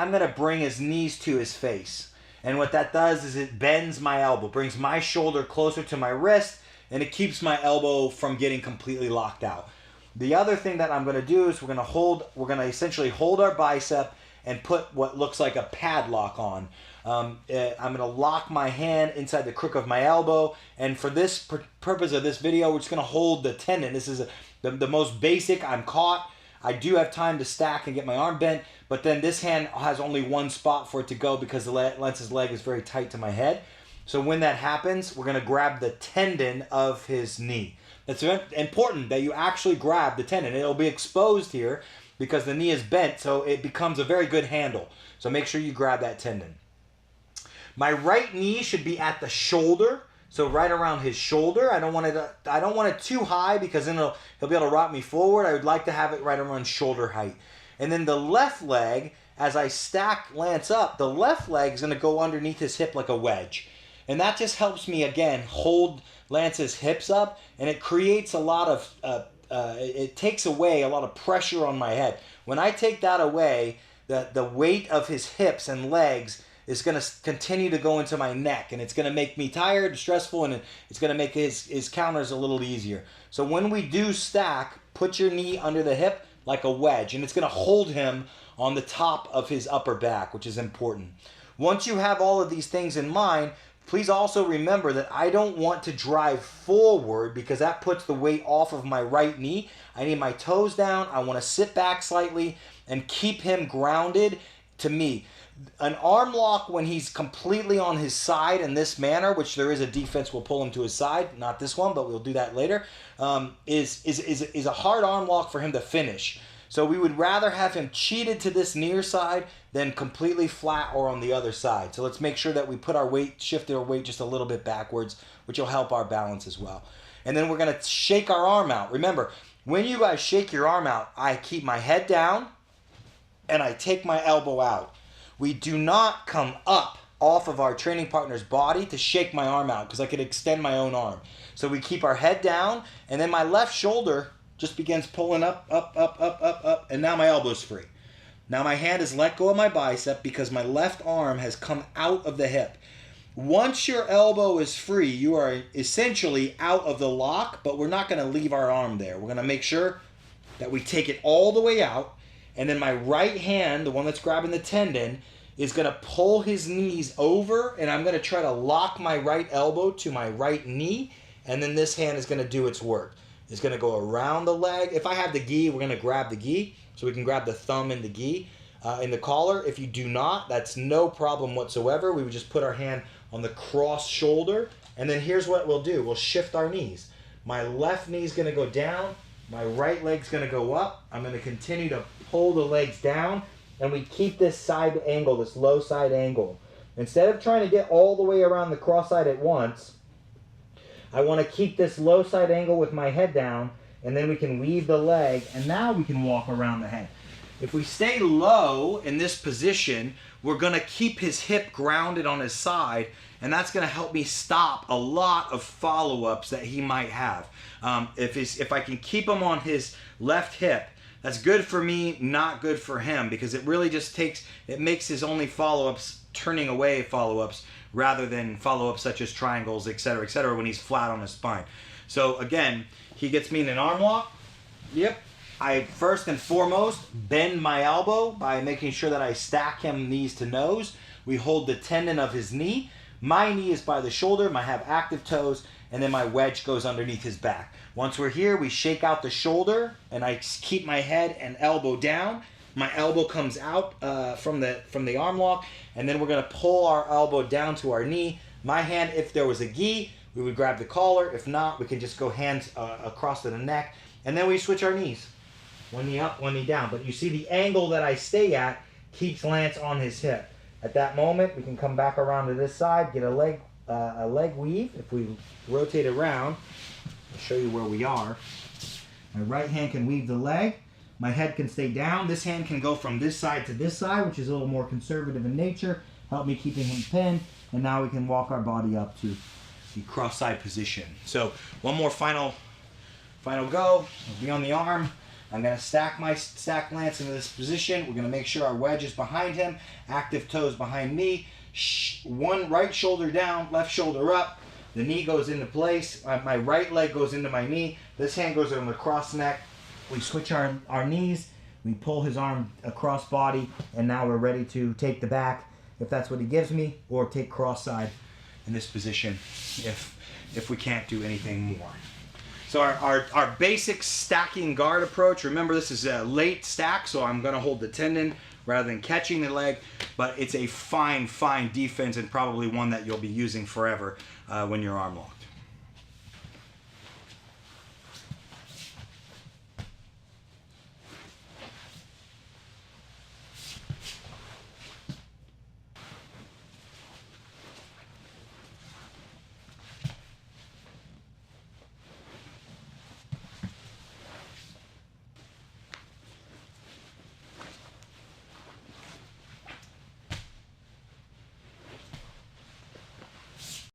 I'm going to bring his knees to his face. And what that does is it bends my elbow, brings my shoulder closer to my wrist, and it keeps my elbow from getting completely locked out. The other thing that I'm going to do is we're going to essentially hold our bicep and put what looks like a padlock on. I'm going to lock my hand inside the crook of my elbow, and for this purpose of this video, we're just going to hold the tendon. This is the most basic. I'm caught. I do have time to stack and get my arm bent, but then this hand has only one spot for it to go because Lence's leg is very tight to my head. So when that happens, we're going to grab the tendon of his knee. It's important that you actually grab the tendon. It'll be exposed here because the knee is bent, so it becomes a very good handle. So make sure you grab that tendon. My right knee should be at the shoulder, so right around his shoulder. I don't want it too high because then he'll be able to rock me forward. I would like to have it right around shoulder height. And then the left leg, as I stack Lance up, the left leg is going to go underneath his hip like a wedge. And that just helps me, again, hold Lance's hips up, and it creates a lot of, it takes away a lot of pressure on my head. When I take that away, the weight of his hips and legs is going to continue to go into my neck, and it's going to make me tired, stressful, and it's going to make his counters a little easier. So when we do stack, put your knee under the hip like a wedge, and it's going to hold him on the top of his upper back, which is important. Once you have all of these things in mind, please also remember that I don't want to drive forward because that puts the weight off of my right knee. I need my toes down. I want to sit back slightly and keep him grounded to me. An arm lock when he's completely on his side in this manner, which there is a defense will pull him to his side, not this one, but we'll do that later, is a hard arm lock for him to finish. So we would rather have him cheated to this near side than completely flat or on the other side. So let's make sure that we put our weight, shift our weight just a little bit backwards, which will help our balance as well. And then we're going to shake our arm out. Remember, when you guys shake your arm out, I keep my head down and I take my elbow out. We do not come up off of our training partner's body to shake my arm out because I could extend my own arm. So we keep our head down, and then my left shoulder just begins pulling up, and now my elbow's free. Now my hand is let go of my bicep because my left arm has come out of the hip. Once your elbow is free, you are essentially out of the lock, but we're not going to leave our arm there. We're going to make sure that we take it all the way out, and then my right hand, the one that's grabbing the tendon, is going to pull his knees over, and I'm going to try to lock my right elbow to my right knee, and then this hand is going to do its work. It's going to go around the leg. If I have the gi, we're going to grab the gi, so we can grab the thumb in the gi, in the collar. If you do not, that's no problem whatsoever. We would just put our hand on the cross shoulder, and then here's what we'll do. We'll shift our knees. My left knee is going to go down. My right leg's going to go up. I'm going to continue to pull the legs down, and we keep this side angle, this low side angle. Instead of trying to get all the way around the cross side at once, I want to keep this low side angle with my head down, and then we can weave the leg, and now we can walk around the head. If we stay low in this position, we're going to keep his hip grounded on his side, and that's going to help me stop a lot of follow-ups that he might have. If I can keep him on his left hip, that's good for me, not good for him, because it really just makes his only follow-ups turning away follow-ups rather than follow-ups such as triangles, etc., when he's flat on his spine. So again, he gets me in an arm lock. Yep. I first and foremost bend my elbow by making sure that I stack him knees to nose. We hold the tendon of his knee. My knee is by the shoulder. I have active toes, and then my wedge goes underneath his back. Once we're here, we shake out the shoulder, and I keep my head and elbow down. My elbow comes out from the arm lock, and then we're going to pull our elbow down to our knee. My hand, if there was a gi, we would grab the collar. If not, we can just go hands across to the neck, and then we switch our knees. One knee up, one knee down. But you see the angle that I stay at keeps Lance on his hip. At that moment, we can come back around to this side, get a leg weave. If we rotate around, I'll show you where we are. My right hand can weave the leg. My head can stay down. This hand can go from this side to this side, which is a little more conservative in nature. Help me keeping him pinned. And now we can walk our body up to the cross-side position. So one more final go. We'll be on the arm. I'm going to stack Lance into this position. We're going to make sure our wedge is behind him, active toes behind me. One right shoulder down, left shoulder up. The knee goes into place. My right leg goes into my knee. This hand goes on the cross neck. We switch our knees. We pull his arm across body, and now we're ready to take the back, if that's what he gives me, or take cross side in this position if we can't do anything more. So our basic stacking guard approach, remember this is a late stack, so I'm going to hold the tendon rather than catching the leg, but it's a fine defense and probably one that you'll be using forever when you're arm locked.